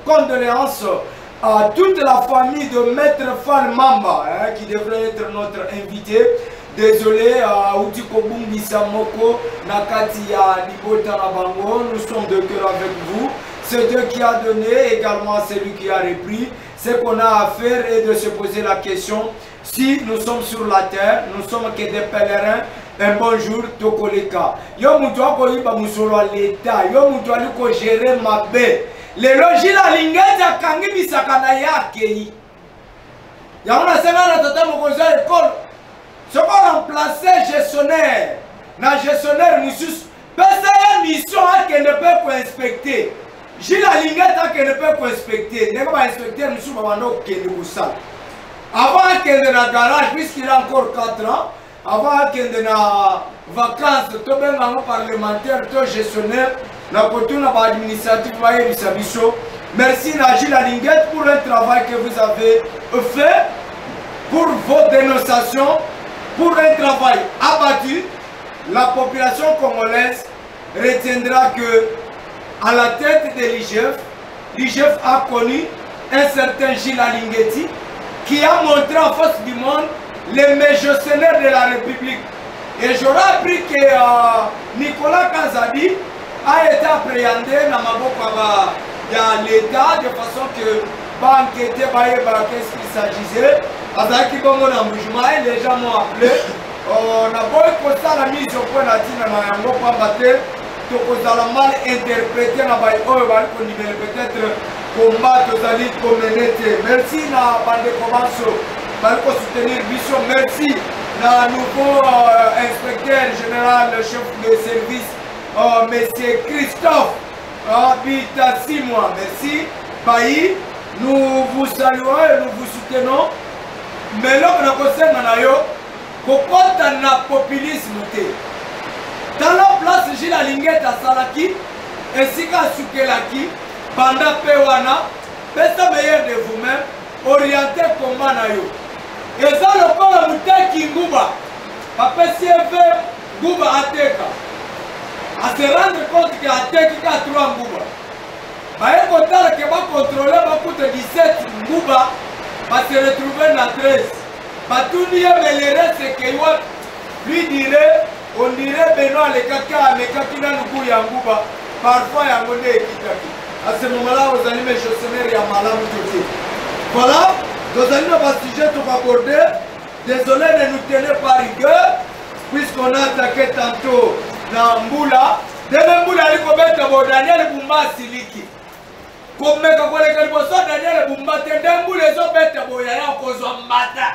condoléances à toute la famille de Maître Fall Mamba, hein, qui devrait être notre invité. Désolé, Outiko Bungi Samoko, Nakati ya Libota Nabango, nous sommes de cœur avec vous. C'est Dieu qui a donné, également celui qui a repris. Ce qu'on a à faire est de se poser la question, si nous sommes sur la terre, nous sommes que des pèlerins, un bon jour, Tokoleka. Yo mutuwa ko yiba musolo l'État, yo mutuwa ko gérer ma baie. Le logis la lingeza kangi bisakana yake. Ya on a semana tata mokoza école. Ce qu'on remplaçait gestionnaire, na gestionnaire musus, personne mission qui ne peut pas inspecter. J'ai la lingette qui ne peut pas inspecter. Ne peut pas inspecter musus babano qui ne vous sale. Avant qu'il y ait un garage, puisqu'il a encore 4 ans, avant qu'il y ait na vacances, tout bien parlementaire, tout gestionnaire, na côté na administratif, merci na Gilles Lingette pour le travail que vous avez fait, pour vos dénonciations. Pour un travail abattu, la population congolaise retiendra que à la tête de l'IGF a connu un certain Gilles Alingeti qui a montré en face du monde les mégestionnaires de la République. Et j'aurais appris que Nicolas Kazadi a été appréhendé dans l'État de façon que va enquêter, qu'est-ce qu'il s'agissait. Les gens m'ont appelé. On a beau la mise au point de mal interprété peut-être combattre merci na bande commence soutenir Bichon. Merci na nouveau inspecteur général chef de service monsieur Christophe habite 6 mois. Merci Bailly, nous vous saluons et nous vous soutenons. Mais là, on a conseillé na populisme. Dans la place, j'ai la lingette à Salaki, et si à Sukelaki, Banda Pewana, faites meilleur de vous-même, orientez comment nayo. Et ça, le corps de Mouteki Ngouba, Papa CFV, Ngouba Ateka. À se rendre compte que Ateka a 3 Ngouba. Baye Kotala qui va contrôler beaucoup de 17 Ngouba. Va se retrouver dans 13. Batounia Melere, c'est que lui dirait, on dirait Benoît le caca, mais Kakina Nuku Yangouba, parfois Yangone et Kitaki. À ce moment-là, vous allez me chausser et à Malam Toti. Voilà, nous allons avoir un sujet pour aborder. Désolé de nous tenir par rigueur, puisqu'on a attaqué tantôt dans Mboula. Demain Mboula, il faut mettre Daniel Boumba Siliki. Comme mec a volé quelque chose, Daniel Boumba, Tendembu les autres bêtes boyaya au Kozambata.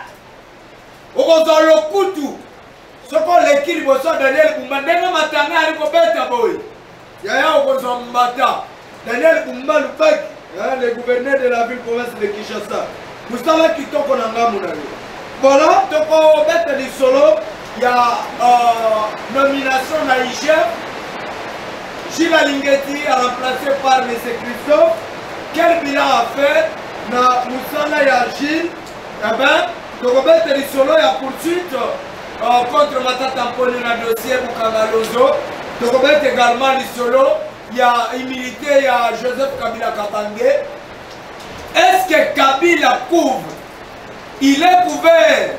Au Kozolokutu. Ce qu'on l'équipe au son Daniel Boumba, Daniel Matanga, il faut bêtes boy. Yaya au Kozambata. Daniel Boumba, le gouverneur de la ville province de Kinshasa. Vous savez qui tombe en Angamouna. Voilà, donc on bête du solo, il y a nomination à l'IGF. Gilles Alingeti a remplacé par M. Christophe. Quel bilan a fait na Moussala et Gilles? Eh bien, donc on bête du solo, il y a poursuite contre Matata Mponi dans le dossier Bukangalozo. Donc on bête également du solo, il y a humilité, il y a Joseph Kabila Kabange. Est-ce que Kabila couvre? Il est couvert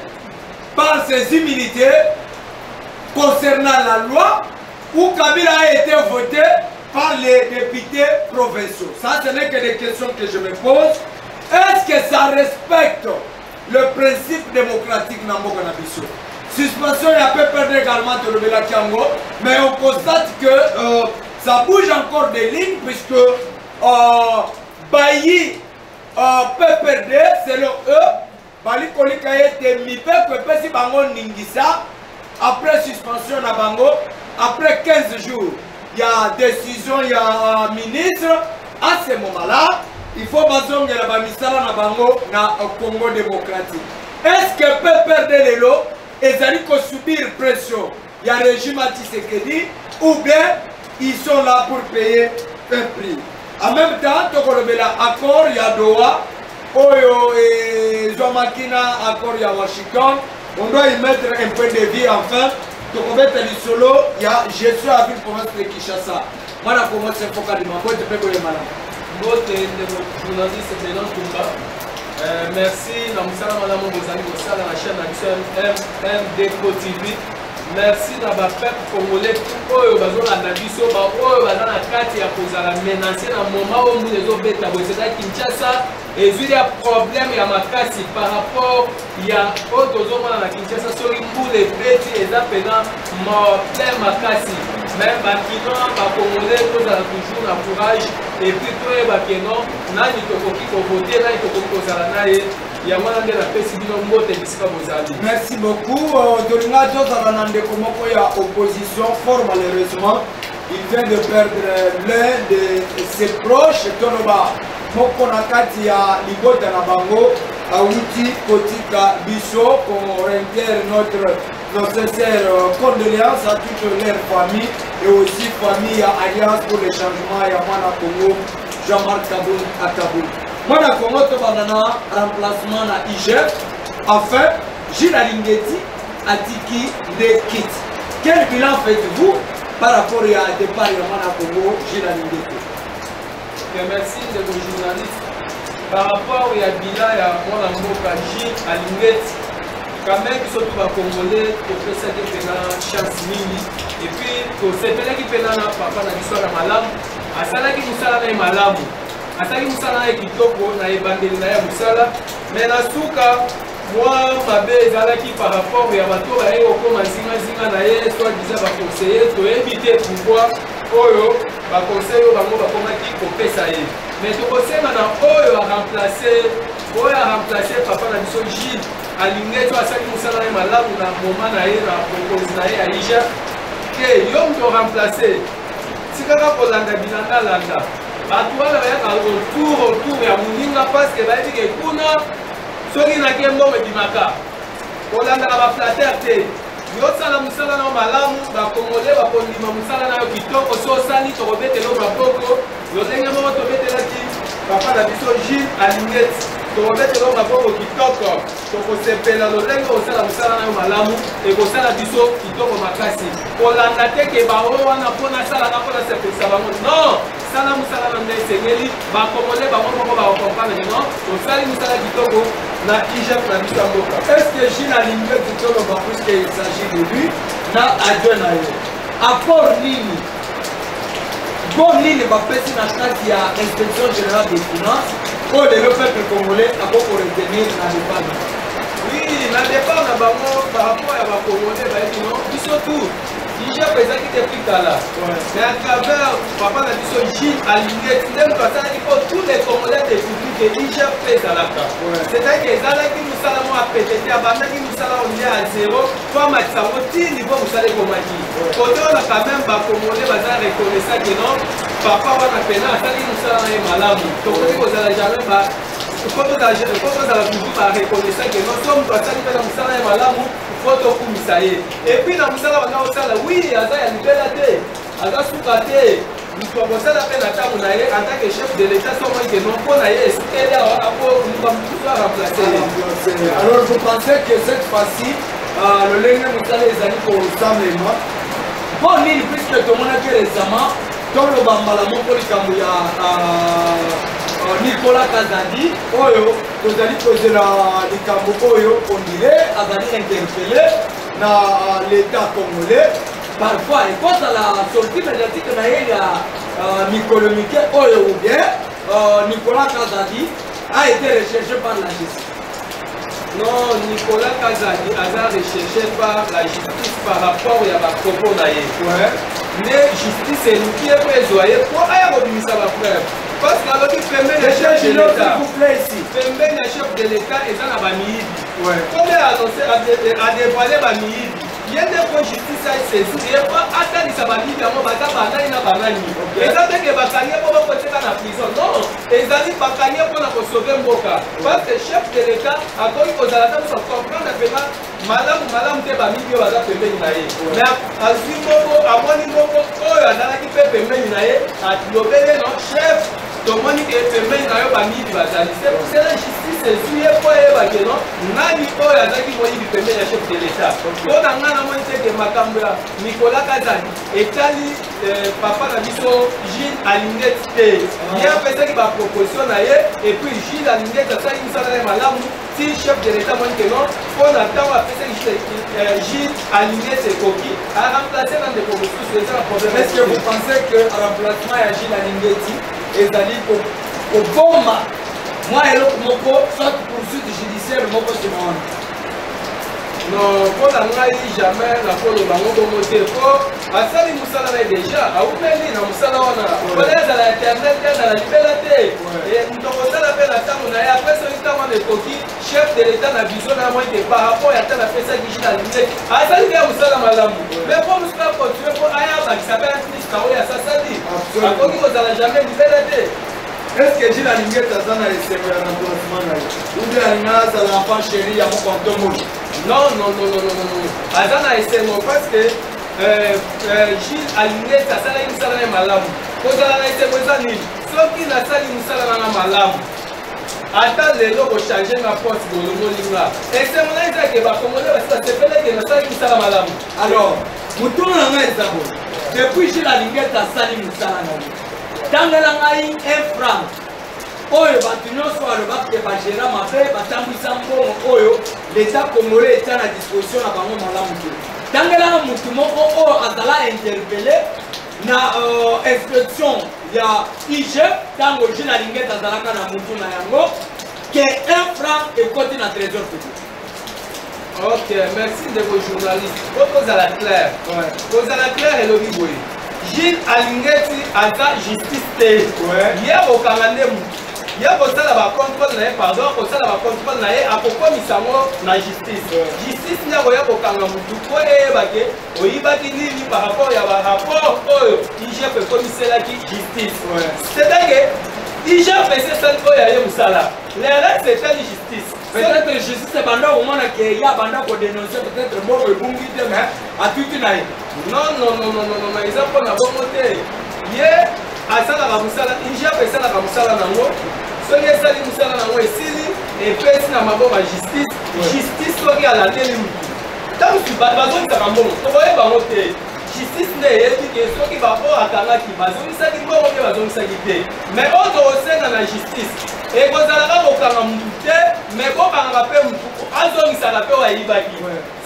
par ses humilités concernant la loi où Kabila a été voté par les députés provinciaux. Ça, ce n'est que des questions que je me pose. Est-ce que ça respecte le principe démocratique Nambo Kanabiso? Suspension, il y a peu perdre également de Lobela Kiango, mais on constate que ça bouge encore des lignes puisque Bailly peut perdre, selon eux, Bali Kolika était mi peu si Bango Ningisa, après suspension à Bango, après 15 jours, il y a décision, il y a un ministre. À ce moment-là, il faut bazonger la bamisala na Bango na Congo démocratique. Est-ce que peut perdre les lots et ça dit subir pression? Il y a le régime à Tshisekedi ou bien ils sont là pour payer un prix. En même temps, accord, il y a Doha, Oyo et Zomakina, accord, il y a Washington. On doit y mettre un peu de vie enfin. Donc on va être du solo, il y a gestion à ville province de Kinshasa. Moi, je commence à faire des mambo, je peux vous le malin. Votre journaliste Benon Tumba. Merci, Namusala Madame Bozali Bosala, la chaîne MDCO TV. Merci à ma peuple congolais pour eux, bazona na biso ba oyo bazana kati ya kozala menacer na moment où nous les obeta bozela Kinshasa et il y a problème ya makasi par rapport ya otozoma na Kinshasa sur mbule beti eza pena problème makasi même ba kino ba congolais kozala toujours na courage et puis toi ba keno nani tokoki ko voter nani tokoki kozala naye. Merci beaucoup. Dolinga Jozala Komoko ya opposition fort malheureusement. Il vient de perdre l'un de ses proches. Tonoba Moko Nakati ya Ligota Nabango. Aouti Kotika Bicho pour rendre notre sincère condoléances à toute leur famille et aussi famille à Alliance pour le changement et à Mana Congo, Jean-Marc Kaboul à Kaboul. Moi, je suis remplacement à IGF. Enfin, Gilles Alingeti a dit des kits. Quel bilan faites-vous par rapport à départ de Congo, Gilles Alingeti? Merci de vos journalistes. Par rapport à bilan de Gilles Alingeti, quand même, ils sont tous Congolais, ils ont fait cette chance mini. Et puis, c'est vrai qu'ils ont fait papa dans l'histoire de Malam. À ça, ils ont fait Malam. Ataki musala na kitoko na ebandeli na ya musala mais na suka moi mabe ezalaki par rapport ya bato baye okoma zinga na ye soit disant ba conseiller to éviter pourquoi oyo ba conseiller bango bakomaki kopesa ye mais to kosenga na oyo a remplacer papa na biso Gilles Alingeti asali musala na malamu na moment na ye na propose na ye ya Ija ke yom to remplacer tikaka kolanda bilanga landa. Atuala bayaka autour ya muninga parce que bayebi ke kuna soki na kembo medimaka olandaka baflater te yosala musala na malamu bakongole bakondima musala na yo kitoko so osali tokobetela maboko lolenge moko tobetelaki papa na biso Gilles Alingeti tokobetela maboko kitoko tokosepela lolenge osala musala na yo malamu ekosala biso kitoko makasi kolanda te ke baoyo wana mpona asalaka mpona sepelisa bango non sala musala na nde esengeli bakongole bango moko bakokomprendre non osali musala kitoko na IGF na biso ya mboka. Est-ce que Gilles Alingeti toloba puisqu'il s'agit de lui na adjoint na yo apport nini bon nini bapesi na kati ya inspection générale des finances oyo lelo peuple congolais akoko retenir na départ? Oui, na départ na bango par rapport ya bakongolais bayebi non biso tout IGF ezalaki te prikala mais à travers papa na biso Gilles Alingeti nde moto asalaki mpo tous les congolais dépublique IGF mpe ezalaka c'est-à-dire ezalaki mosala mo apetete abandaki mosala onde ya zéro po amatisa yango ti niveau mosala ekomaki kote wana quand même bakongolais baza reconnaissaki non papa wana pena asali mosala na ye malamu tokoki kozala jamais tozala toujours bareconnaissaki non so moto asali mpe na mosala ye malamu faut tokumisa ye epuis na mosala banga kosala wi aza ya libela te aza suka te moto akosala mpe na ntango na ye en tant que chef de l'état somoi ke non mpo na ye esukeli awa apo liba mosusu aremplace ye. Alors vous pensez que cette fois-ci lolenge mosala ezali kosamema mpo nini puisque tomonaki récemment toloba mbala moko likambo ya Nicolas Kazadi oyo tozali kozela likambo oyo ondire azali interpellé na l'état congolais parfois ekozala sortie médiatique na ye ya mikolo mike oyo ou bien Nicolas Kazadi a été recherché par la justice. Non, Nicolas Kazadi a recherché par la justice par rapport à ma propos na ye. Mais justice eluki ye po ezwa ye po aya kobimisa bafrère. Parce que alors qu'il permet le chef de l'État, permet le chef de l'État et ça n'a pas mis. Comme il a annoncé à dévoiler ma mis, il y a des points de justice à saisir. Il n'y a pas atteint sa famille, il y a pas banani na banani. Et ça fait que bakanye pour côté dans la prison. Non, et ça dit bakanye pour nous sauver Mboka. Parce que le chef de l'État a connu aux alatans sans comprendre que madame te bami bio baza pembeni na ye. Mais azwi moko amoni moko oyo azalaki pe pembeni na ye, atiyobele non chef tomoni ke pembeni na yo bamiyibi bazali c'est pour cela justice ezwi ye po eyeba ke non nani oyo azalaki moyibi pembeni ya chef de l'état mpo na ngai namoni teke makambo ya Nicolas Kazali etali papa na biso Gilles Alingeti te ye apesaki baproposition na ye epuis Gilles Alingeti asali misala na ye malamu ti chef de l'état moni ke non mpo na ntango apesaki Gilles Alingeti ekoki aremplace na ndeko mosusu eza na problème. Est-ce que vous pensez que remplacement ya Gilles Alingeti ezali kobomba mwa eloko moko soit poursuite judiciaire moko simona? Non, mpo na ngai jamais nakoloba ngo bongo te mpo asali mosala na ye déjà aumeli na mosala wana mpona ezala internet te ezala libela te moto akosala mpe na ntango na ye apres soki ntango wana ekoki chef de l'état na vision na moi te par rapport ya ntango apesaki Gilles Alingeti azali te ya mosala malamu mais mpo mosuku akontinue mpo aya bakisa mpe akrista oyo asasali akoki kozala jamais libela te. Est-ce que Gilles Alingeti aza na esengo ya remplacement na ye ou bien alinga azala enfant chéri ya mokonto moi? Non, aza na esengo parce que Gilles Alingeti asalaki mosala na ye malamu kozala na esengo eza nini soki nasali mosala nanga malamu ata lelo kochange nga poste bolongolinga esengo na ezake bakongole basi basepeleke nasalaki mosala malamu. Alors motuna na ngai eza boye depuis Gilles Alingeti asali mosala na ye tangela ngai 1 franc oyo bato nyonso balobaki bagera mabe batambwisa mbongo oyo leta congolais etia na disposition na bango malamu te tangelaka motu moko oyo azala interpele na inspection ya IGF ntango Gilles Alingeti azalaka na motu na yango ke 1 franc ekoti na trésor public. Ok, merci de vos journalistes. Kozala clair. Kozala clair elobi boye Gilles Alingeti aza justice te ye okanga nde motu ye kosala bacontrôle na ye pardon kosala bacontrôle na ye akokomisa yango na justice justice nde akoya kokanga motu po eyebake oyibaki nini par rapport ya barapport oyo IGF ekomiselaki justice c'est-à-dire IGF esesali oyo aye mosala lereste etali justice peut-être justice banda komona ke ya banda kodénoncer peut-être mbongo ebungi te mais atuti na ye non eza mpona bongo te ye asalaka mosala IGF esalaka mosala nango soki esali mosala nango esili epesi na maboko ya justice soki alandeli motu ntango bazongisaka mbongo tokoyeba bango te justice nde eyebi ke soki baoyo akangaki bazongisaki mbongo mpe bazongisaki te mais oyo tokosenga na justice ekozalaka kokanga motu te mais kokangaka mpe motu azongisaka mpe oyo ayibaki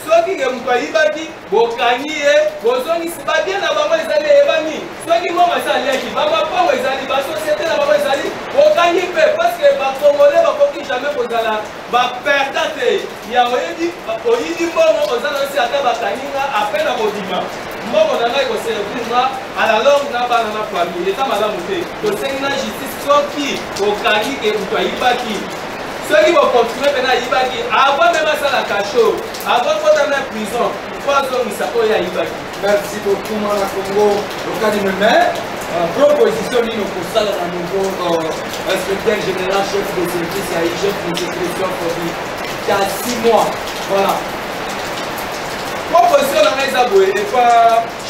soki ke moto ayibaki bokangi ye bozongisi babie na bango ezali eyebani soki mbongo asaliaki bamapango ezali basosiété na bango ezali bokangi mpe parceke bakongole bakoki jamais kozala baperda te ya oyibi mbongo oza na osi ata bakanginga ape na kobima mbongo na ngai koservir nga à la longue na bana na famille eza malamu te tosengi na justice soki okangi ke moto ayibaki soki bokontinue mpe na ayibaki avant meme asala kasho avant kota na prison po azongisa oyo ayibaki. Merci beaucoup mwana Congo lokani meme proposition nini okosala na nouveau inspecteur général chef de service ya IGF M. Christian Kobi ya 6 mois voilà. Proposition na ngai eza boye epa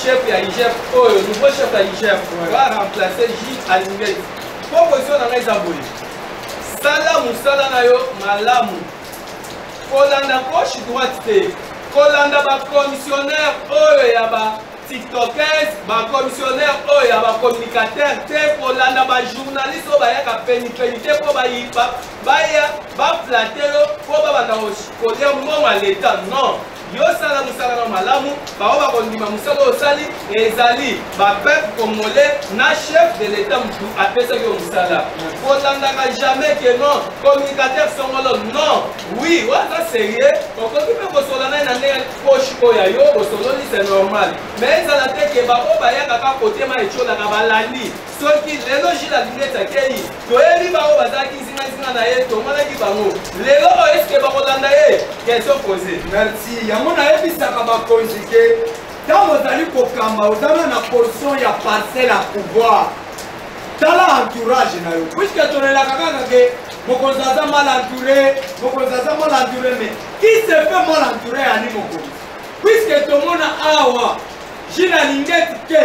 chef ya IGF oyo nouveau chef ya IGF va remplacer Gilles Alingeti. Proposition na ngai eza boye sala mosala na yo malamu kolanda gauche droite te kolanda bacommissionnaire oyo ya batiktokers bacommissionnaire oyo ya bacommunicateur te kolanda bajournaliste oyo bayaka penipeni te mpo baya baflate yo mpo babanda kolia mbongo ya leta non yosala mosala na malamu bao bakondima mosala oyo osali ezali bapeuple congolais na chef de l'état motu apesaki yo mosala kolandaka jamais ke non communicateur songolo non oui waza sérieux okoki mpe kosola naye na ndenge poche oyo yo bosololi c'est normal mais ezala te ke bao bayakaka kotema etiolaka balandi soki lelo Gilles Alingeti akei toyebi bao bazalaki nzingazinga na ye tomonaki bango lelo oyo eske bakolanda ye question posée. Merci yango nayebisaka bakonzi ke ntango ozali kokamba ozala na portion ya parcelle ya pouvoir tala entourage na yo puiske tolelaka kaka ke mokonzi aza mal entouré mais qui se fait mal entouré ani mokonzi puiske tomona awa Gilles Alingeti ke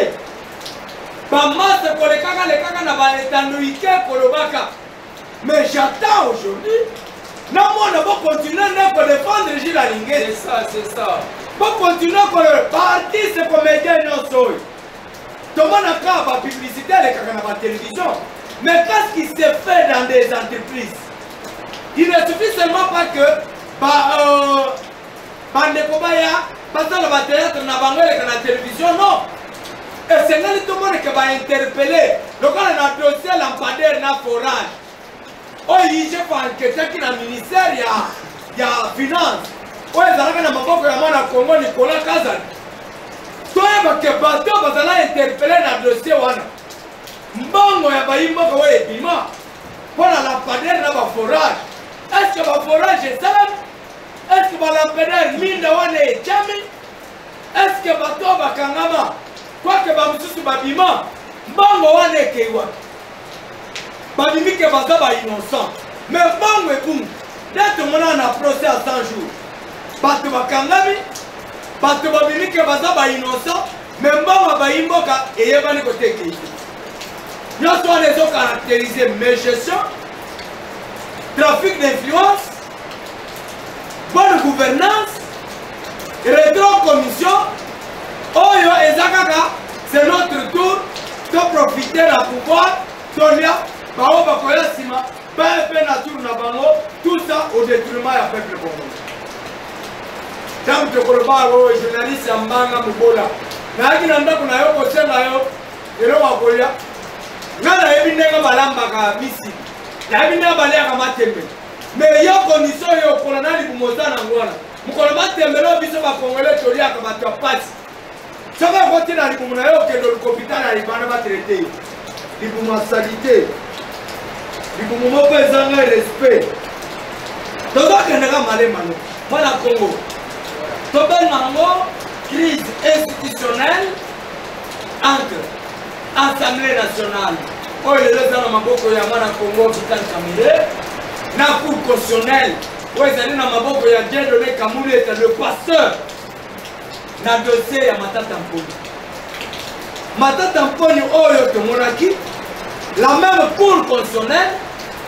Bamasse kolekaka lekaka na baétanoïke kolobaka. Mais j'attends aujourd'hui. Non, on va continuer à défendre Gilles Alinguet. C'est ça, c'est ça. Pour continuer à artiste comédien non soy. Tout le monde a fait la publicité à la télévision. Mais qu'est-ce qui se fait dans des entreprises? Il ne suffit seulement pas que Bandekobaya passe dans le théâtre dans la télévision, non. Et c'est là tout le monde qui va interpeller. Donc on a un dossier lampadaire dans le forage. Oh, il y a quelqu'un qui est dans le ministère, il y a finance. Oh, il y a un maboko ya mwana Congo Nicolas Kazan. Toi, il y a un bateau qui va interpeller dans le dossier. Mbongo ya baimbo kwa epima. Pour la lampadaire dans le forage. Est-ce que le forage est simple? Est-ce que le lampadaire minda wane est chami? Est-ce que le bateau va kangama? Quoi que le moussou babima? Mbongo wane est kewa. Babimi ke baza ba innocent. Mais mbongo est boum. Dès que mon a procès à 100 jours. Bato bakangami. Bato babimi ke baza ba innocent. Mais mbongo ba imboka eyebani kote keyi. Nous sommes les autres caractérisés mégestion, trafic d'influence, bonne gouvernance, rétro-commission. Oh yo, Ezakaka, c'est notre tour de profiter de pouvoir. Sonia, Bao Bakoya Sima, PFP Natur Nabango, tout ça au détriment du peuple congolais. Tant que Kolobaro, journaliste Ambanga Mubola, Naki Nanda Kunayo, Kosenayo, Ero Wakoya. Nana ebindenga balambaka misi. Ya ebindenga baleka matembe. Mais yo condition yo kolonali bumoza na ngwana. Mukolo matembe lo biso ba congolais tolia ka bato pasi. Saba koti na libumuna yo ke do l'hôpital na libana ba traiter. Libuma salité. Libumu moko ezanga respect. Toba kenaka malema no. Mala Congo. Toba nango crise institutionnelle entre Assemblée nationale. Oh, il est là dans ma boko ya mwana Congo Vital Kamerhe. Na cour constitutionnelle. Oh, il est là dans ma boko ya Dieudonné Kamulu est le pasteur. Na dossier ya Matata Mponi. Matata Mponi, oh, yo tomonaki. La même cour constitutionnelle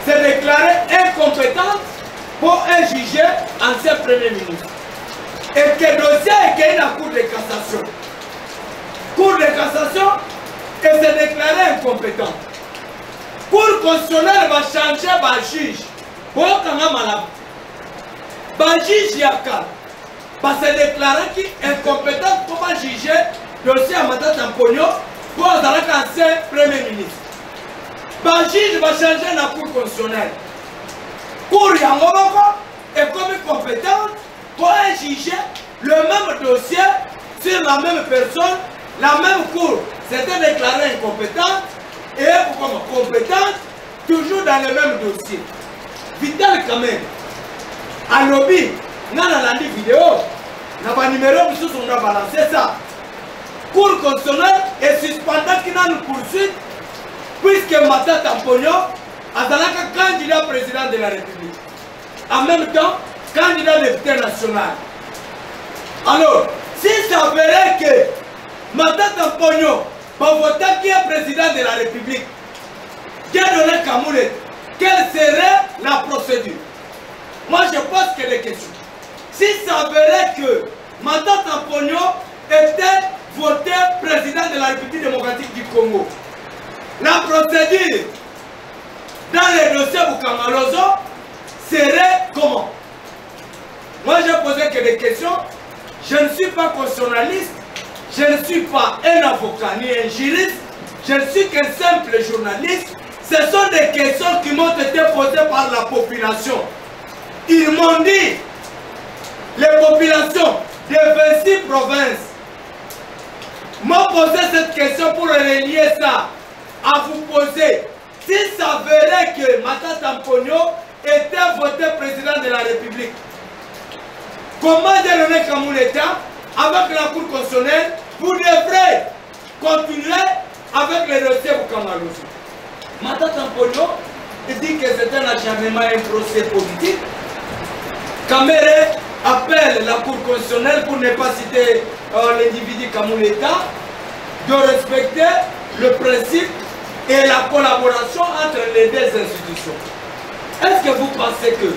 s'est déclarée incompétente pour un juge ancien premier ministre. Et que le dossier est qu'il y a la cour de cassation. Cour de cassation et s'est déclaré incompétent. Cour constitutionnelle va changer le juge. Pour le juge Yaka va se déclarer incompétent pour juger le dossier à Matata Mponi pour l'ancien premier ministre. Le juge va changer la cour constitutionnelle. Cour Yangomoko est comme compétente pour juger le même dossier sur la même personne. La même cour s'était déclarée incompétente et comme compétente, toujours dans le même dossier. Vital Kamerhe, à lobby, dans la vidéo, dans le numéro, on a balancé ça. Cour constitutionnelle est suspendue qui n'a une poursuite, puisque Matata Mponi est candidat président de la République. En même temps, candidat député national. Alors, si ça verrait que Matata Mponi va voter qui est président de la République, Dieudonné Kamulu, quelle serait la procédure? Moi je pose que des questions. Si ça verrait que Matata Mponi était voté président de la République démocratique du Congo, la procédure dans le dossier Bukamalozo serait comment? Moi je posé que des questions. Je ne suis pas constitutionnaliste. Je ne suis pas un avocat ni un juriste, je ne suis qu'un simple journaliste. Ce sont des questions qui m'ont été posées par la population. Ils m'ont dit, les populations de 26 provinces m'ont posé cette question pour relier ça à vous poser. Si ça verrait que Matata Mponi était voté président de la République, comment Dieudonné Kamulu était avec la Cour constitutionnelle? Vous devrez continuer avec le dossier Bukamalozo. Matata Mponi dit que c'est un acharnement, un procès politique. Kamerhe appelle la Cour constitutionnelle, pour ne pas citer l'individu Kamulu, de respecter le principe et la collaboration entre les deux institutions. Est-ce que vous pensez que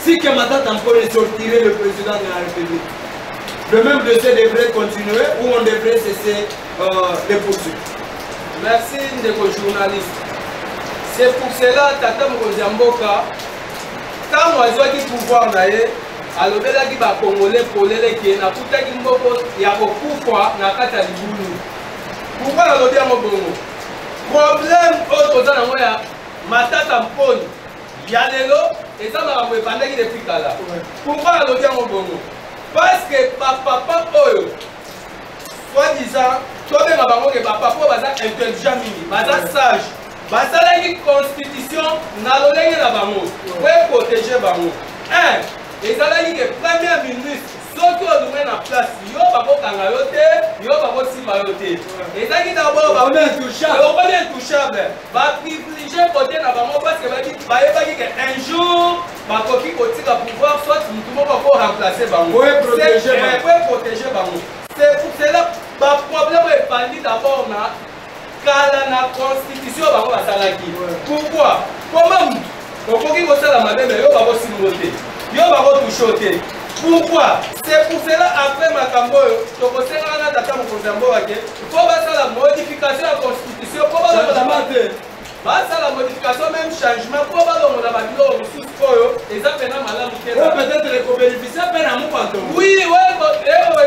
si Kemata Tampone sortirait le président de la République, le même dossier devrait continuer ou on devrait cesser les poursuites? Merci ndeko journaliste. C'est pour cela Tata Mokonzi ya Mboka quand azwaki pouvoir na ye alobelaki ba Congolais polele ke na kutaki mboko ya kokufa na kati ya libulu. Pourquoi nalobi yango bongo? Problème oyo toza nango ya Matata Mponi ya lelo eza makambo ebandaki depuis kala. Pourquoi nalobi yango bongo? Parce que papa oyo soi-disant tobenga bango ke bapapa oyo baza intelligent mingi, baza sage, basalaki constitution na lolenge na bango po eprotéger bango. Ezalaki ke premier ministre soki olunge na place yo bakokanga yo te, yo bakosimba yo te. Ezalaki d'abord intouchable, baprivilégie côté na bango parce que bayebaki ke un jour bakoki kotika pouvoir soit mutu moko akoremplacer bango po eprotéger bango. C'est pour cela problème epandi d'abord na kala na constitution bango basalaki. Pourquoi? Comment mutu okoki kosala mabe me yo bakosimba te, yo bakotouche te? Pourquoi? C'est pour cela après makambo oyo tokosenga na Tata Mokonzi ya Mboka ke faut basala modification ya constitution po basala modification même changement po balongola babiloko misusu oyo eza pena malamu te. Peut-être ekobénéficie mpe na mopanto. Oui,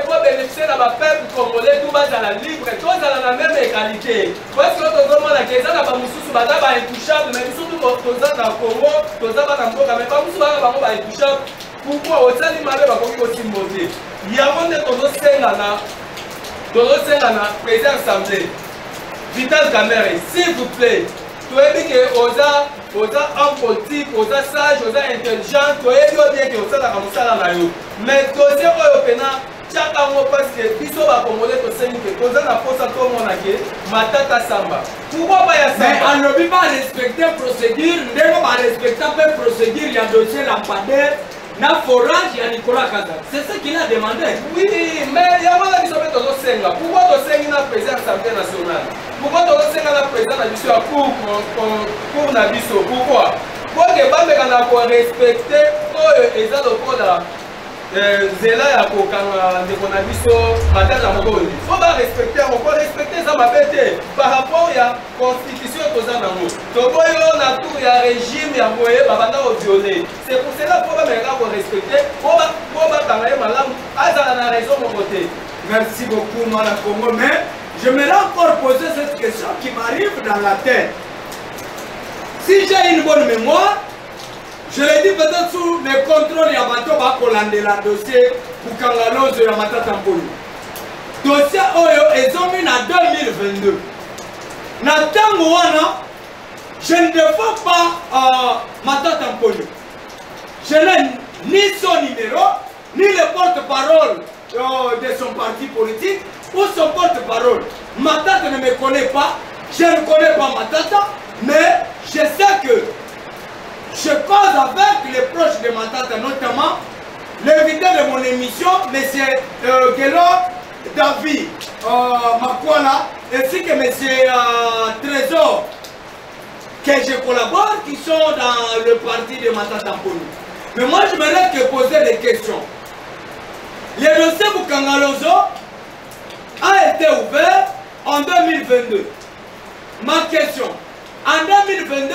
ekobénéficie na bapeuple congolais tout bazala libre tozala na même égalité. Parce que tozomona ke eza na bamosusu baza baintouchable mais biso toza na Congo toza bana mboka mais bamosusu baka bango baintouchable. Pourquoi osali mabe bakoki kosimba te? Yango nde tozosenga na président assemblée Vital Kamerhe, s'il vous plaît, toyebi ke oza homme politique, oza sage, oza intelligent, toyebi yo bien ke osalaka mosala na yo. Mais dossier oyo pena tiaka yango parce que biso bakongolais tosengi ke toza na posa tomona ke Matata Samba. Pourquoi baya Samba? Mais alobi barespecte procédure, ndenge barespecte mpe procédure ya dossier lampadaire na forage ya Nicolas Kazak. C'est ce qu'il a demandé. Oui, mais yango na biso mpe tozosenga. Pourquoi tosengi na président Assemblée nationale? Pourquoi tozosenga na président na biso ya cour na biso? Pourquoi? Po ke bameka na korespecte oyo eza lokola nzela ya kokanga ndeko na biso Matata Mponi. Fo barespecte yango, po respecte eza mabe te par rapport ya constitution toza nango. Toboyi oyo na tour ya régime ya boye babanda koviole. C'est pour cela po bameka korespecte po bakanga ye malamu azala na raison moko te. Merci beaucoup, Mwana Congo. Mais je me rends encore poser cette question qui m'arrive dans la tête. Si j'ai une bonne mémoire, je l'ai dit peut-être sous les contrôles Yabato Bakolande la dossier Bukangalozo ya Matata Mponi. Dossier Oyo est mis en 2022. Na tango wana, je ne défends pas Matata Mponi. Je n'ai ni son numéro, ni le porte-parole de son parti politique ou son porte-parole. Matata ne me connaît pas, je ne connais pas Matata, mais je sais que je cause avec les proches de Matata, notamment l'invité de mon émission, M. Gelor David Makwala, ainsi que M. Trésor, que je collabore, qui sont dans le parti de Matata Mponi. Mais moi, je m'aimerais que poser des questions. Le dossier Bukangalozo a été ouvert en 2022. Ma question, en 2022,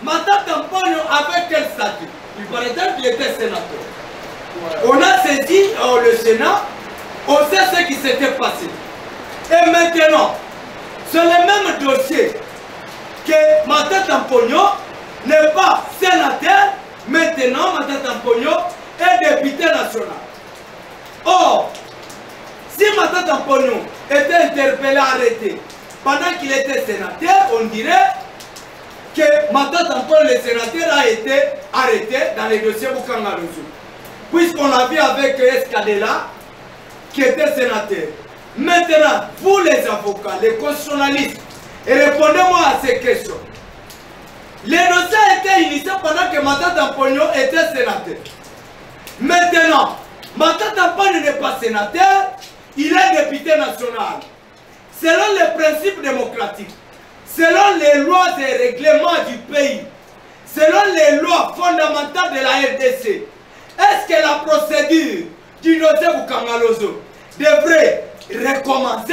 Matata Mponi avait quel statut? Il paraît qu'il était sénateur. Ouais. On a saisi le Sénat, on sait ce qui s'était passé. Et maintenant, c'est le même dossier que Matata Mponi n'est pas sénateur. Maintenant, Matata Mponi est député national. Or, si Matata Mponi était interpellé, arrêté, pendant qu'il était sénateur, on dirait que Matata Mponi, le sénateur, a été arrêté dans les dossiers Bukangalozo. Puisqu'on l'a vu avec Escadela, qui était sénateur. Maintenant, vous les avocats, les constitutionnalistes, répondez-moi à ces questions. Les dossiers étaient initiés pendant que Matata Mponi était sénateur. Maintenant, Matata Mponi n'est pas sénateur, il est député national. selon les principes démocratiques, selon les lois et règlements du pays, selon les lois fondamentales de la RDC, est-ce que la procédure du dossier Bukangalozo devrait recommencer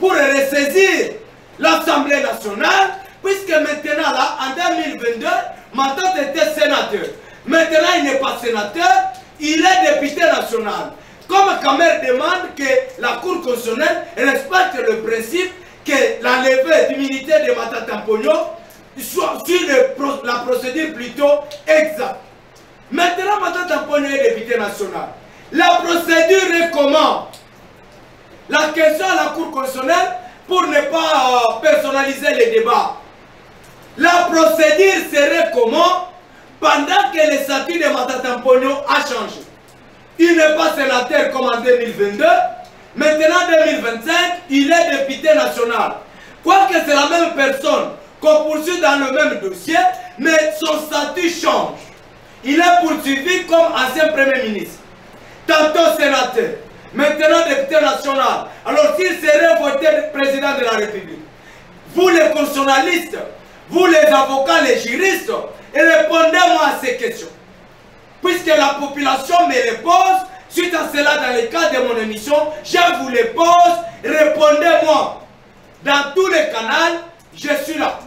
pour ressaisir l'Assemblée nationale, puisque maintenant, là, en 2022, Matante était sénateur. Maintenant, il n'est pas sénateur, il est député national. Comme Kamer demande que la Cour constitutionnelle respecte le principe que la levée d'immunité de Matata Mpogno soit sur la procédure plutôt exacte. Maintenant, Matata Mpogno est député national. La procédure est comment? La question à la Cour constitutionnelle, pour ne pas personnaliser les débats. La procédure serait comment? Pendant que le statut de Matata Mpogno a changé. Il n'est pas sénateur comme en 2022. Maintenant, en 2025, il est député national. Quoique c'est la même personne qu'on poursuit dans le même dossier, mais son statut change. Il est poursuivi comme ancien Premier ministre. Tantôt sénateur. Maintenant député national. Alors s'il serait voté président de la République, vous les constitutionnalistes, vous les avocats, les juristes, répondez-moi à ces questions. Puisque la population me les pose, suite à cela dans le cadre de mon émission, je vous les pose, répondez-moi. Dans tous les canaux, je suis là.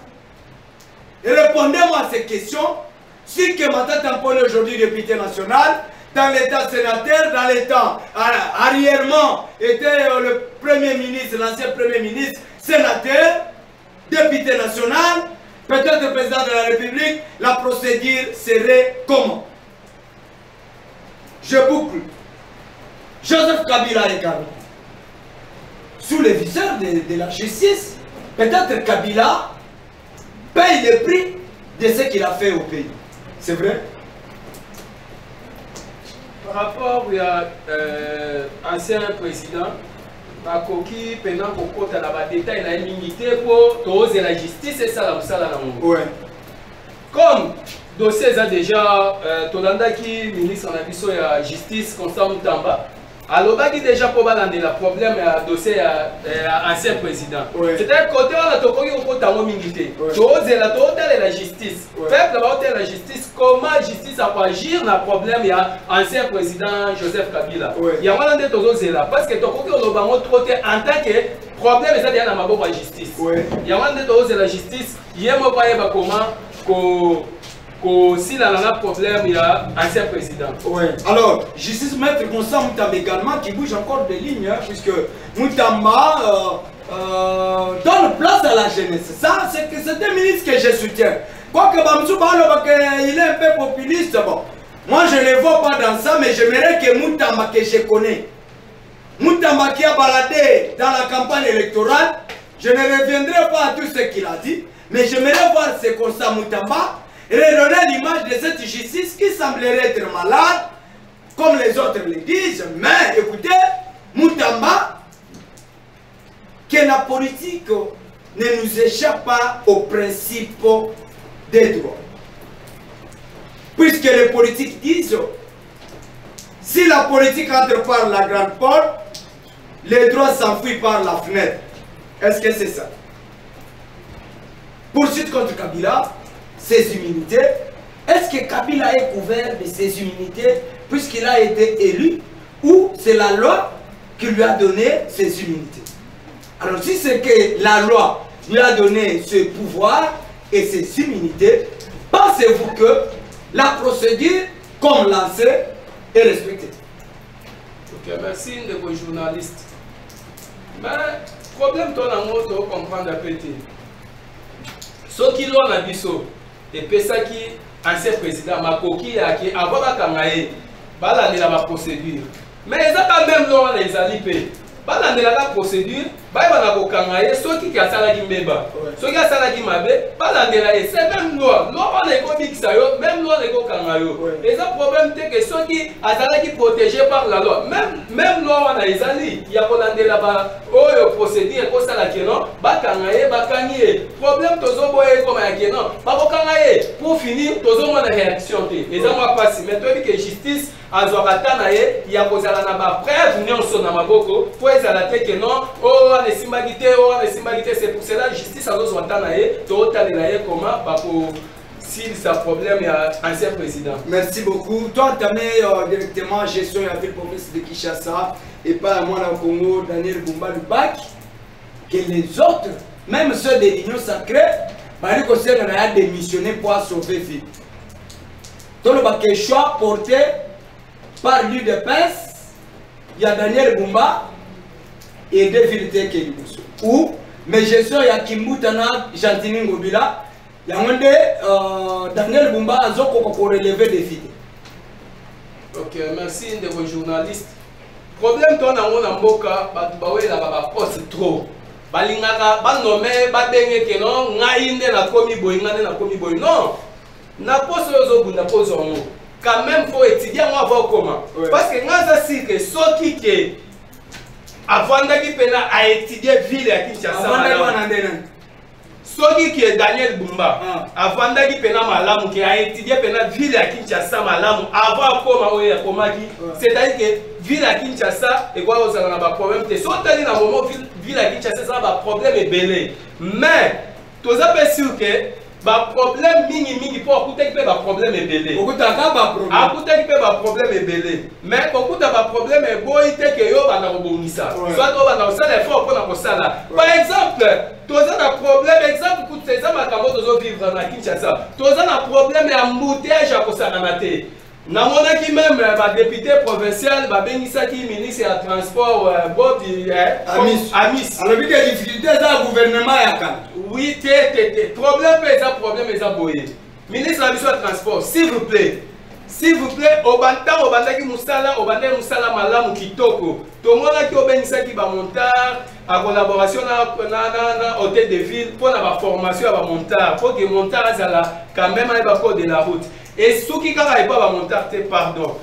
Répondez-moi à ces questions. Si que Matata Mpogno aujourd'hui député national, dans l'état sénateur, dans l'état arrièrement était le Premier ministre, l'ancien Premier ministre, sénateur, député national, peut-être président de la République, la procédure serait comment? Je boucle. Joseph Kabila également. Sous les viseurs de la justice, peut-être Kabila paye le prix de ce qu'il a fait au pays. C'est vrai? Par rapport à l'ancien président, Makoki, pendant qu'on compte à la détail, il a limité pour toser la justice et ça, la ouais. Comme dossier a déjà, Tolanda qui ministre en abisso de la justice, Constant Moutamba, alors il déjà pour balancer le problème dossier ancien président. Ouais. C'est-à-dire côté on a tokoki au tango milité. Toser la totale la justice. Peuple va la justice. Comment justice a pas agir dans le problème ancien président Joseph Kabila. Il y a un de là parce que tokoki on va montrer en tant que problème c'est déjà dans ma bonne justice. Il y a un de la justice. Il y a pas comment si là on a problème, il y a ancien président. Oui. Alors, justice maître Constant Moutamba également qui bouge encore des lignes, hein, puisque Moutamba donne place à la jeunesse. Ça, c'est un ministre que je soutiens. Quoique Bamsouba, il est un peu populiste, bon. Moi, je ne le vois pas dans ça, mais j'aimerais que Moutamba, que je connais, Moutamba qui a baladé dans la campagne électorale, je ne reviendrai pas à tout ce qu'il a dit, mais j'aimerais voir ce Constant Moutamba redonner l'image de cette justice qui semblerait être malade, comme les autres le disent, mais écoutez, Moutamba, que la politique ne nous échappe pas au principe des droits. Puisque les politiques disent, si la politique entre par la grande porte, les droits s'enfuient par la fenêtre. Est-ce que c'est ça? Poursuite contre Kabila, ses immunités. Est-ce que Kabila est couvert de ses immunités puisqu'il a été élu ou c'est la loi qui lui a donné ses immunités? Alors si c'est que la loi lui a donné ce pouvoir et ses immunités, pensez-vous que la procédure comme lancée est respectée? Ok, merci de vos journalistes. Mais le problème, toi, tu dois comprendre un peu. Ce qui l'on a dit, et puis ça qui ancien président Makoki qui avant la Kangaye, balade la procédure. Mais ils ont quand même l'on les alipés. Balade la procédure, balade la Kangaye, ceux qui a ça qui mbeba, ceux qui a ça qui mabe, balade la c'est même loi. Loi on est comme ça, même loi ekokanga yo eza problème te que soki azalaki protégé par la loi même loi wana ezali ya kolandela oyo procédure ekosalaki non bakanga ye bakangi ye problème tozoboya ekoma ya ke non bakokanga ye pour finir tozomona réaction te eza mwa pasi mais toyebi ke justice azwaka ta na ye ya kozala na bapreuve nyonso na maboko po ezala te ke non oyo wana esimbaki te oyo wana esimbaki te c'est pour cela justice azozwa ta na ye tootalela ye koma s'il sa problème, il y a un ancien président. Merci beaucoup. Toi, tu as mis directement gestion de la ville-province de Kinshasa et pas moi au Congo, Daniel Bumba du BAC, que les autres, même ceux de l'Union sacrée, Marie Kossé a démissionné pour sauver vie. Tout le choix porté par lui de Pince, il y a Daniel Bumba et deux villes qui ou mais gestion il y a Kimbutana, Jantini Ngobila. Il y a Daniel Bumba pour relever des filles. Ok, merci de vos journalistes. Problème ton en Mboka, bawe la baba poste trop. Balingaka, ba nommé, ba benye ke non, ngainde na komi boy, ngane na komi boy. Non. Na poste ozo bunda pose en mot. Quand même faut étudier moi voir comment. Parce que ngaza si que soki ke avant d'aki pena a étudier ville à Kinshasa. Soki qui est Daniel Bumba, avant d'aller pena malamu qui a étudié pena ville à Kinshasa malamu avant comment oya komaki, c'est-à-dire que ville à Kinshasa et quoi aux a pas problème. T'es sorti dans moment ville à Kinshasa ça va problème est belé. Mais tous appels sûr que ba problème mingi pour écouter que ba problème est belé. Okuta ka ba problème. Écouter que ba problème est belé. Mais okuta ba problème est boité que yo ba na robonisa. Soit on va na ça l'effort pour na kosala. Par exemple, tous un problème exemple coup ces hommes à Kamoto vivre na Kinshasa. Tous un problème et embouteillage à kosala na te. Na mona qui même ba député provincial ba bengisa qui ministre ya transport Bob Amis. Alors que les difficultés dans le gouvernement ya kan. Oui, problème est aboyé. Ministre de la Transport, s'il vous plaît, obanda ki musala malamu kitoko. Tout le monde qui obénissa qui va montar en collaboration na hôtel de ville pour la formation à montar, pour que montar quand même à code de la route. Et ceux qui n'arrivent pas à montar, pardon.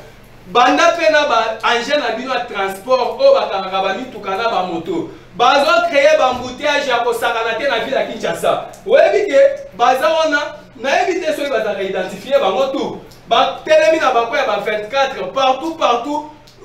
Banda pena ba engin na bino transport o bakanga ba mitukana ba moto bazo créer ba embouteillage ya kosakana te na ville ya Kinshasa oyebi ke baza wana na éviter so ba za identifier ba moto ba telemi na bakoya ba 24 partout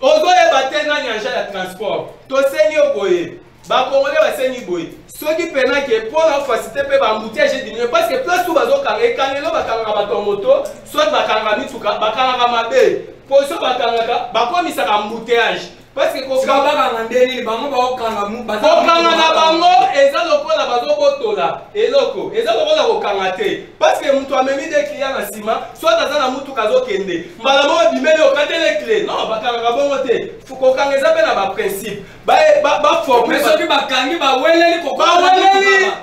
ozo e ba te na nyanja ya transport to senyi oboye ba kongole ba senyi boye soki pena ke pour la facilité pe ba embouteillage diminuer parce que place où bazo kanga ekangelo bakanga ba moto soit bakanga mituka bakanga mabe position bakanga bakomisa ka embouteillage parce que kokanga ndeni bango bakanga mu kokanga na bango eza lokola bazo botola eloko eza lokola kokanga te parce que mutu amemi des clients na sima soit aza na mutu kazo kende mbala mo bimeli okatele clé non bakanga bongo te kokanga eza pe na ba principe ba former soki bakangi baweleli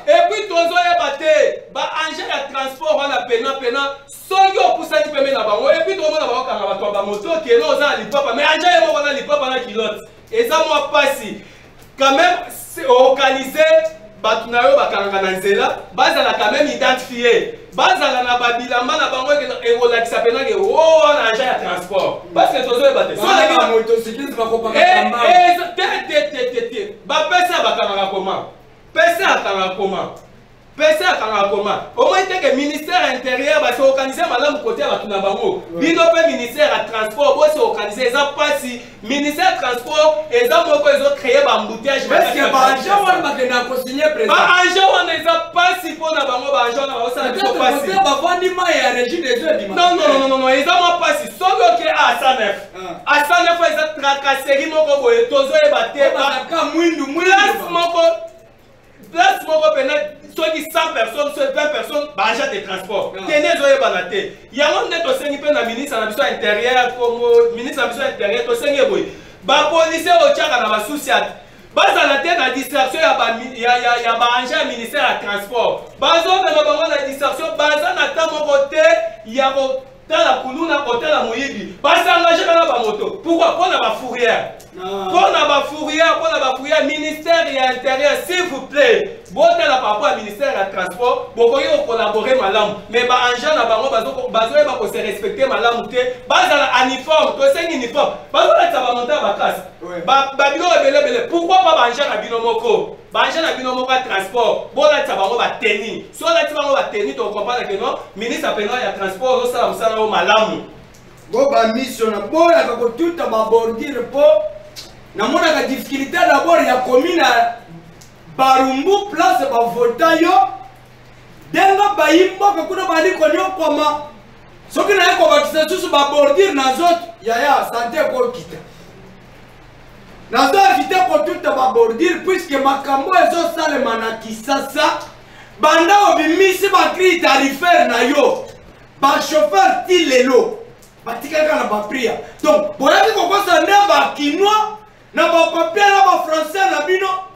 et puis tozo yeba te ba engin ya transport wana pena soki opusani peme na bango et puis tomona bango kanga bato ba moto ke no za lipapa mais engin yemo wana lipapa na kilote eza moi pasi quand même c'est organisé batu na yo bakanga na nzela bazala quand même identifié bazala na babilamba na bango ekolakisa pena ke o na engin ya transport parce que tozo yeba te so la motocycliste bakopaka te bapesa bakanga comment pesa akanga comment pesa akanga comment au moins que ministère intérieur va s'organiser malamu côté ba tuna bango bino pe ministère à transport bo s'organiser eza pasi ministère transport eza moko ezo créer ba embouteillage parce que ba agent wana bakenda ko signer président ba agent wana eza pasi pona bango ba agent na ba osala biso pasi ba vandi ma ya régie des eaux dimanche non eza mo pasi soki ok a 109 eza tracasserie moko boye tozo eba te ba ka mwindu place moko pena soki 100 personnes, 20 personnes, agent de transport. Tenez zoé banate. Yango nde to sengi pe na ministre na biso intérieur comme ministre na biso intérieur to sengi boy. Ba policier o tchaka na ba souciat. Baza la tête na distraction ya ba agent ministère à transport. Bazo na bango na distraction baza na ta moko te ya ko tala kuluna ko tala moyibi. Baza engagé na ba moto. Pourquoi pour na ba fourrière? Pour na ba fourrière, ministère et intérieur s'il vous plaît. botala par rapport à ministère ya transport bokoki collaborer malamu mais ba anja na bango bazoye ba ko se respecter malamu te bazala uniforme to sengi uniforme bazola tsa ba monta ba classe ba bino belebele pourquoi pas ba anja na bino moko ba anja na bino moko transport bola tsa bango ba tenir so la tsa bango ba tenir to comprendre que non ministre apena ya transport zo sala musala o malamu bo ba mission na bola ka ko tuta ba bordir po na mona ka difficulté d'abord ya commune Barumbu place ba vota yo denga bayimbo ke kuna bali ko nyokoma soki na ko bakisa susu ba bordir na zot ya santé ko kita na zo éviter ko tuta ba bordir puisque makambo ezo sale mana kisasa banda obimisi ba cri tarifaire na yo ba chauffeur tilelo batika kana ba pria donc boyaki ko kosa ndeba kinwa na ba papier na ba français na bino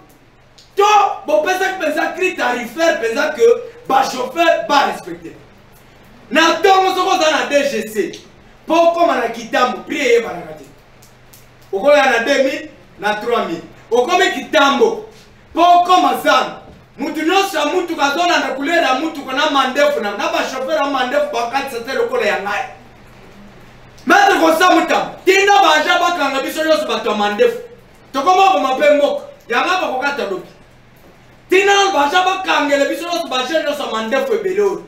to bon pensa cri tarifaire pensa que ba chauffeur ba respecter na tongo soko za na DGC pour comme na kitambo prier ba na kati oko ya na 2000 na 3000 oko me kitambo pour comme ça mutu nosa mutu kazona na kulera mutu kana mandefu na ba chauffeur na mandefu ba kati sete lokolo ya ngai maître ko sa mutam tinda ba ja ba kanga biso yoso ba to mandefu to koma ko mapengo yanga ba ko kata doki tina baja bakangele biso no baje no sa mandefu ebelo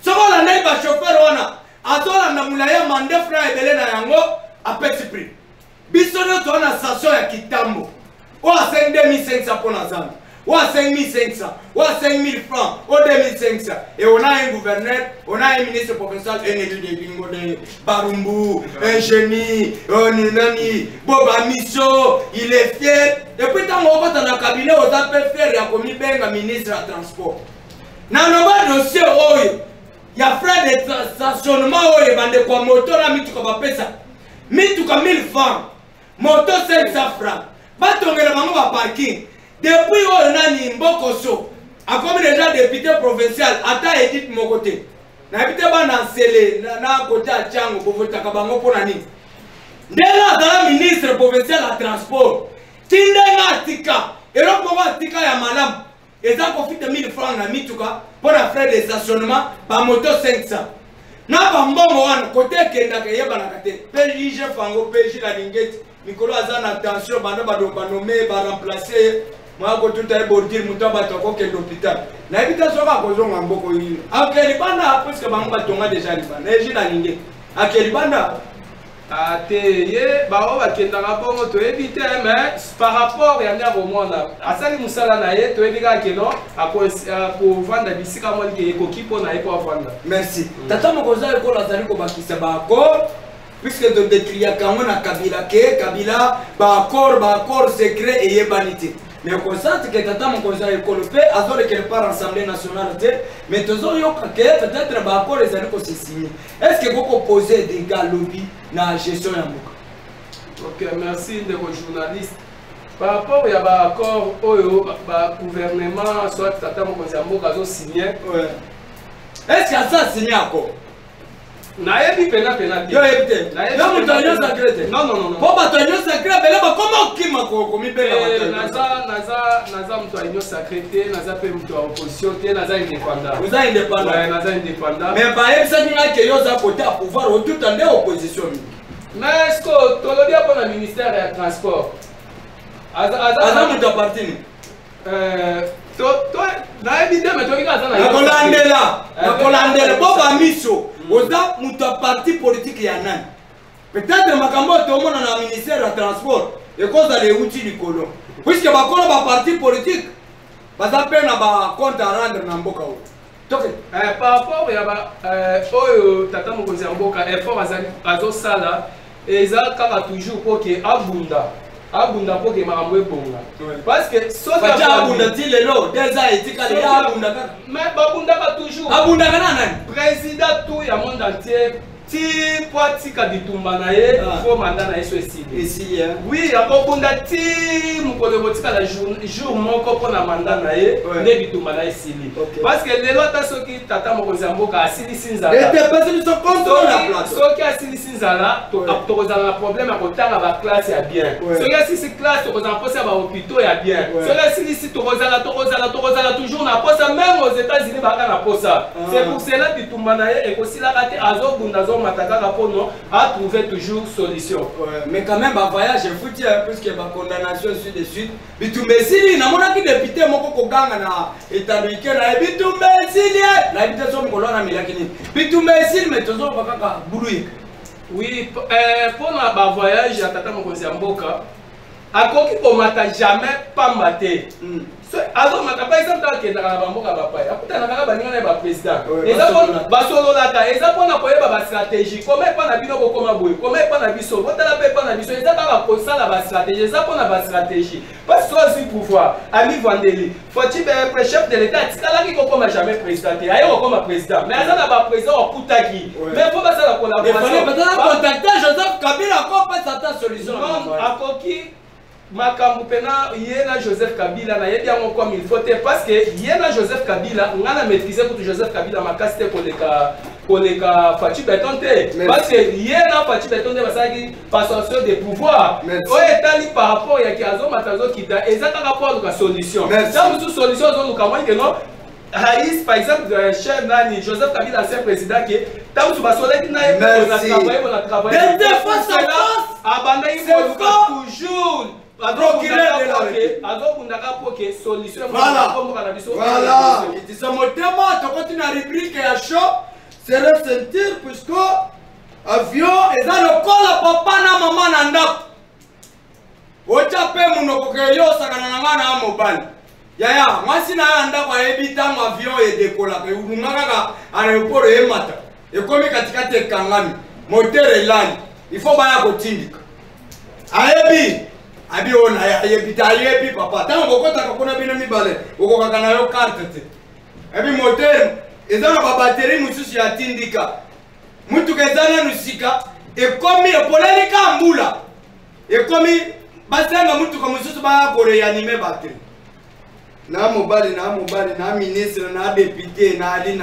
soko la nei ba chauffeur wana atola na mulaya mandefu na ebele na yango a petit prix biso no to na station ya kitambo o a 2500 pour na zamba o a 5500 o a 5000 francs o 2500 et on a un gouverneur on a un ministre provincial un élu de bingo de Barumbu un génie on nani boba miso il est fier depuis tant on va dans le cabinet aux appels faire ya komi benga ministre à transport na no ba dossier oyo ya frais de stationnement oyo bande kwa moto na mituka ba pesa mituka 1000 francs moto 500 francs ba tongela bango ba parking depuis oyo nani Mbokoso a comme déjà député provincial ata Edith Mokote na député bana nsele na côté a Tchango pour voter kabango pour nani ndela za ministre provincial à transport tindenga tika ero ko tika ya malam eza ko fite 1000 francs na mituka pour la frais de stationnement ba moto 500 na ba mbongo wana côté kenda ke yeba na kate PJ fango PJ la lingeti mikolo azana attention bana ba do nommer ba remplacer moi ko tout ay bordir mutaba to ko ke l'hôpital na ebita soka ko zonga mboko yini akeli banda parce que bango batonga déjà libana eji la lingeti akeli banda ate ye bao bakendanga bongo toyebi te mais par rapport ya ndako mwana asali musala na ye toyebi kaka keno akovanda bisika moni ke ekoki mpo na ye po avanda merci tata mokoza ekolo azali kobakisa baaccord puisque de décriaka yango na kabila ke kabila baaccord secret eyebani te mais constate que tata mokoza ekolo mpe azolekele par assemblée nationale te mais tozoyoka ke peut-être baaccord ezali kose signe est ce que kokoposer dégâts lobby na gestion ya mboka. Ok, merci de vos journalistes. Par rapport à l'accord oyo ba gouvernement soit tata mokonzi ya mboka zo signé. Ouais. Est-ce que ça signé accord? Na yebi pena yo ebite. Yo mutanyo secret. Non. Po batanyo secret bele ba comment kima ko komi pena batanyo. Naza mutanyo secret, naza pe mutu opposition, naza indépendant. Vous êtes indépendant. Ouais, naza indépendant. Mais ba yebisa ninga ke yo za côté à pouvoir tout en opposition. Mais est-ce que tolobi pour le ministère du transport? Aza mutu parti ni. Na évidemment mais toi kaza na kolandela bo ba miso oza mutu parti politique ya nani peut-être makambo tomona na ministère du transport et cause les outils du colon puisque ba kono ba parti politique baza pe na ba compte à rendre na mboka o toke par rapport ya ba oyo tata mokonzi ya mboka effort azo sala eza kaka toujours pour que abunda pour que makambo ebonga parce que soki abunda tilelo déjà etikali ya abunda kaka mais babunda ka toujours abunda kana nani président tout ya monde entier ti po atika bitumba na ye fo mandat na ye so esili. Oui, akobunda ti mokolo botika la jour moko mpona mandat na ye nde bitumba na ye esili. Parce que lelo ata soki tata mokonzi ya mboka asilisi nzala soki asilisi nzala tokozala na problème ya kotanga baklasse ya bien. Soki asilisi classe tokozala mposa ya bahôpitaux ya bien. Soki asilisi tokozala toujours na posa, même aux États-Unis baka na posa. C'est pour cela bitumba na ye ekosilaka te azobunda azomataka pono a trouver toujours solution. Mais quand même ba voyage fouti puisque ba condamnation sur de suite. Bitumba esili na mona ki député moko koganga na établir na bitumba esili na bitumba so mokolo na milaki ni. Bitumba esili mais tozo bakaka buluika. Oui, pour na voyage à tata mokonzi ya mboka akoki komata jamais pamba te. Alors, par exemple, dans le cas de Bamboka Bapaï, après, on a un président. Et ça, on a et ça, on a une stratégie. Comment on a bien comment comment on a biso, on a pas biso. Et ça, on a la stratégie. Ça, on a la stratégie. Parce que c'est pouvoir. Ami Vandeli, faut-il être chef de l'État? C'est là qu'il ne jamais président. Il y a comme président. Mais ça, on a président au Koutaki. Mais il faut pas ça la collaboration. Mais maintenant, contacter Joseph Kabila, comment pas sa solution? Non, à Koki. Makambu pena yena Joseph Kabila na yebi yango comme il faut parce que yena Joseph Kabila ngana maîtriser pour Joseph Kabila makasite koleka Fatou Betonte parce que yena Fatou Betonte basaki passation de pouvoir o etali par rapport ya kiazo matazo kita ezaka rapport la solution ça sous solution zo kamwa que non Haïs par exemple chef nani Joseph Kabila ancien président qui tant tu vas soleil na on a travaillé de face à face abanda il faut toujours solution. Voilà. Voilà. Il dit motema to continue la rubrique ya show c'est ressentir puisque avion et dans le col papa na maman na ndako. Ocha pe munoko ke yo sakana na ngana mobile. Yaya, mwasi na ndako ebita mu avion et décoller ke ngaka aéroport e mata. E komi katikati e kangami. Moteur elani. Il faut baya kotindika. Ayebi abi ona ya yebita yebi papa tango bokota kakona bino mibale okoka na yo carte te abi moteur ezana ba batterie mususu ya tindika mutu kezana nusika ekomi epolelika mbula ekomi basenga mutu ko mususu ba ko reanimer batterie na mobali na ministre na député na ali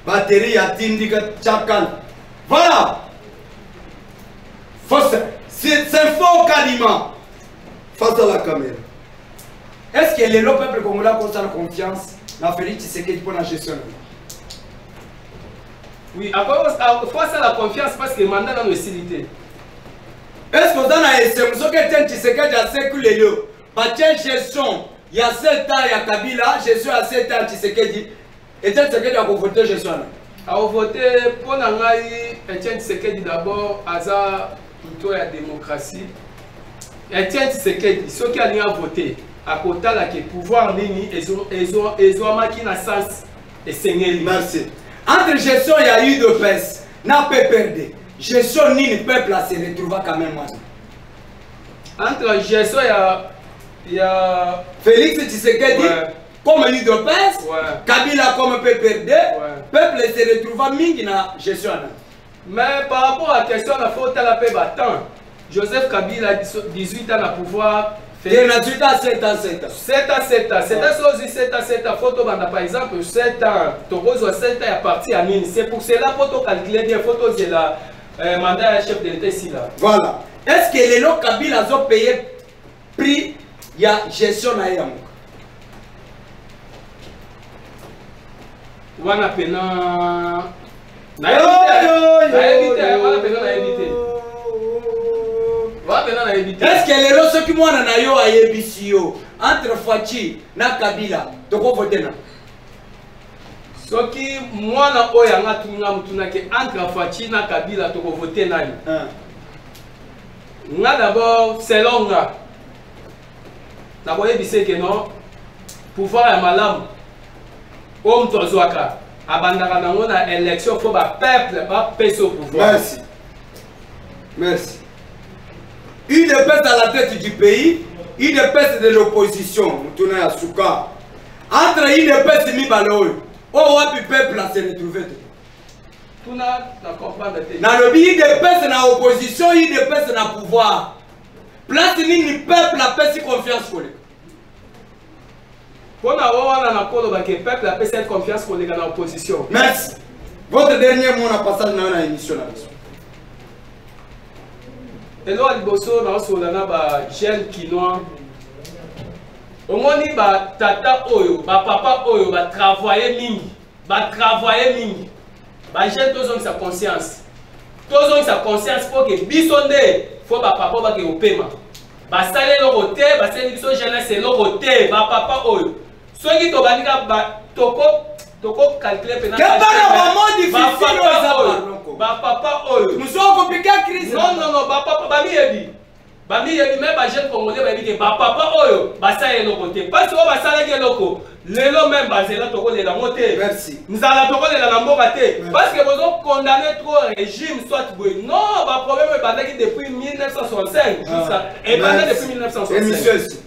batterie ya tindika chakal voilà fausse. C'est faux quasiment face à la caméra. Est-ce que le peuple congolais a la confiance dans Félix Tshisekedi pour la gestion? Oui, face à la confiance parce que le mandat dans nos cilités. Est-ce que vous avez que Tshisekedi a séculé le gestion il y a 7 ans, il y a Kabila, gestion à 7 ans Tshisekedi. Et Tshisekedi a voté gestion. A voté pour Nangaï, Etienne Tshisekedi d'abord, Aza. Plutôt la démocratie. Etienne Tshisekedi, ceux qui ont voté, à côté là que pouvoir nini, ils ont marqué na sens et seigneur. Merci. Entre gestion, il y a eu de pèse, n'a pas perdu. Gestion nini, peuple là se retrouve quand même. Entre gestion, il y a Félix Tshisekedi, comme eu de pèse, Kabila comme peut perdre, peuple se retrouve mingi na gestion. Mais par rapport à la question, il faut que la paix battant. Joseph Kabila a 18 ans à pouvoir faire. 18 ans, 7 ans, 7 ans. 7 ans, 7 ans. 7 ans, 7 ans, 7 ans. Photo, par exemple, 7 ans. Tokozo 7 ans à partir à mine. C'est pour cela qu'il faut calculer bien photos de la mandat chef de l'État ici. Voilà. Est-ce que les lots Kabila ont payé prix il y a gestion à Yamou? Wana pena. Est-ce que les lots ceux qui m'ont nayo a yebisio entre Fachi na Kabila toko voter na? Soki mwana oya nga tunga mutuna ke entre Fachi na Kabila toko voter nani? Nga d'abord selon nga. D'abord yebise que non pouvoir ya malamu. Om tozwaka. Abandaka nango na élection faut ba peuple ba pèse au pouvoir. Merci. Merci. Il pèse à la tête du pays, il pèse de l'opposition, Mutuna Yasuka. Entre il pèse mi baloy. Oh wapi peuple a se retrouver. Na lobby IDPS na opposition, IDPS na pouvoir. Place ni peuple a pesi confiance collègue. Pour avoir un accord avec le peuple a pesi confiance collègue dans l'opposition. Merci. Votre dernier mot na passage na émission là. Et là liboso na solana ba jeune kinois. Omoni ba tata oyo, ba papa oyo ba travailler mingi. Ba jeune tous ont sa conscience. Tous ont sa conscience pour que bisonde faut ba papa ba ke opema. Ba sale lo roté, ba sale biso jeunesse lo roté, ba papa oyo. Ceux qui to banika ba toko calculer pendant. Quel moment difficile ba papa oyo. Nous sommes compliqués crise. Non, ba papa ba mi yebi. Ba mi yebi même ba jeune congolais ba yebi que ba papa oyo ba sale lo roté. Parce que ba sale ke loko. Lelo même bazela toko le la moté. Merci. Nous allons toko le la mboka té. Parce que vous ont condamné trop régime soit boy. Non, ba problème est bandaki depuis 1965 jusqu'à et bandaki depuis 1965.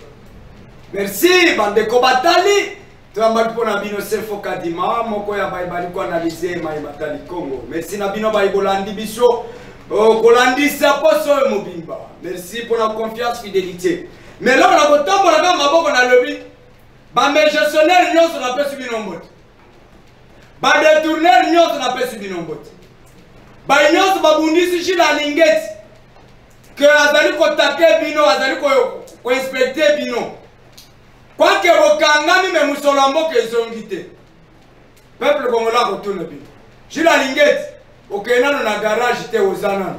Merci bande ko batali. Tuambali pona bino selfo kadima moko ya baibali ko analyser mai batali Congo. Merci na bino baibolandi biso. Kolandisa poso mobimba. Merci pour la confiance fidélité. Mais là on a kotambola ka maboko na lobby. Ba gestionnaire nyonso na pesi bino mbote. Ba détourneur nyonso na pesi bino mbote. Ba nyonso babundisi shila lingeti. Que azali ko taper bino, azali ko inspecter bino. Quoi que bokangami me musolo mboka ezongite. Peuple congolais ko tuna bino. Shila lingeti okena na garage te ozana.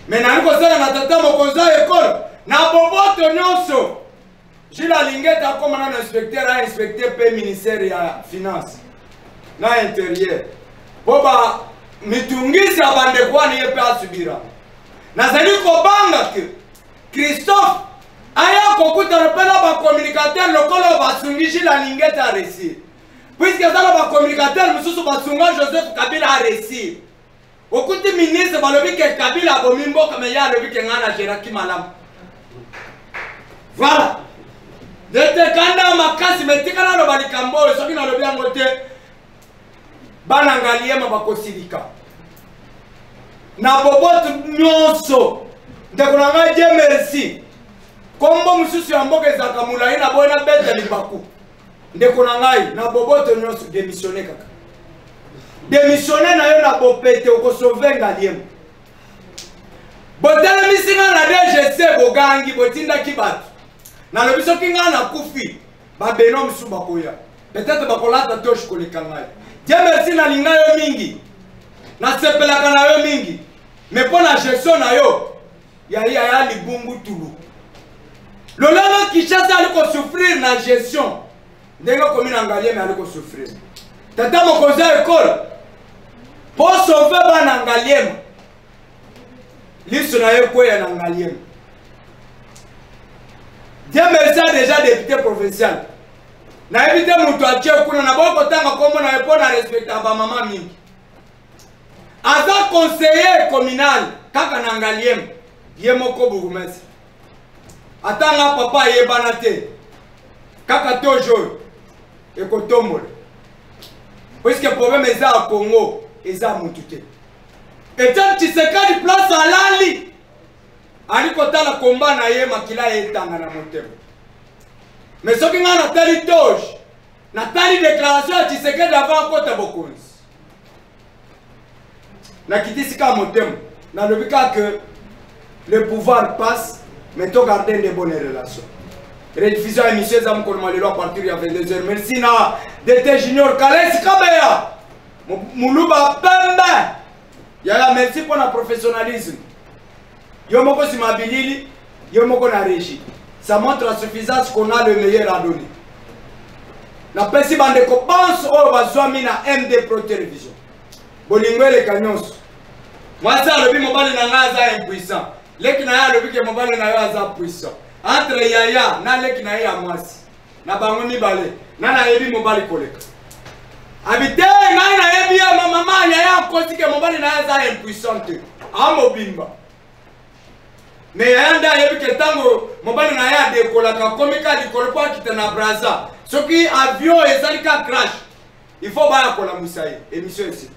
Mais na ko sala na tata mokonza école na boboto nyonso. Jila Lingeta comme un inspecteur a inspecté le ministère de la Finance. Na intérieur. Boba mitungisi abande kwa ni yepe asubira. Nazali kobanga ke Christophe aya kokuta repela ba communicateur lokolo basungi Jila Lingeta a réussir. Puisque ça ba communicateur mususu basunga Joseph Kabila a réussir. Okuti ministre balobi ke Kabila bomimbo kama ya lobi ke ngana Jeraki Malam. Voilà. Dete kanda makasi metikana no balikambo soki na lobi yango te bana ngaliema bakosilika na bobotu nyonso ndeko na ngai je merci kombo mususu ya mboka ezaka mulai na bona bete libaku ndeko na ngai na bobotu nyonso démissionner kaka démissionner na yo na bopete okosauver ngaliema botele misinga na DGC bogangi botinda kibatu. Na le biso kinga na kufi ba beno msuba koya peut-être ba kolata tosh kolekangai Dieu merci na linga yo mingi na sepelaka na yo mingi mais pour la gestion na yo ya libungu tulu lolanga Kinshasa aliko souffrir na gestion ndenga komina ngalie mais aliko souffrir tata mokonza école pour sauver bana ngalie liso na yo koya na ngalie. Dieu merci a déjà député provincial. Na évité mutu atie kuna na boko tanga kombo na epona respecta ba mama mingi. Asa conseiller communal kaka na ngaliem yemoko bourgmestre. Atanga papa yebana te. Kaka toujours ekotombola. Puisque problème est à Congo, eza mutu te. Et tant Tshisekedi place à Lali. Aliko tala komba na ye makila etanga na motema. Mais soki nga na tali toge, na tali déclaration ya Tshisekedi avant kota bokonzi. Na kitisi ka motema, na lobika que le pouvoir passe, mais to garder de bonnes relations. Rediffusion à émission za mkono malelo à partir ya 22h. Merci na DT Junior Kalesi Kabeya. Muluba Pembe. Yala merci pour le professionnalisme. Yomoko simabilili, yomoko na régie. Ça montre la suffisance qu'on a le meilleur à donner. La pesi bande ko pense o bazwami na MD Pro Télévision. Bolingwele kanyonso. Moi ça le bi mobile na ngaza impuissant. Leki na ya le bi ke mobile na yo aza puissant. Entre yaya na leki na ya mwasi. Na bango mibale. Na yebi mobile koleka. Habité na yebi ya mama yaya kosi ke mobile na ya aza impuissante. Amobimba. Mais yanda yebi ke tango mobile na ya dekola ka komika likolo kwa kitana braza. Soki avion ezalika crash. Il faut ba kola musaye émission ici.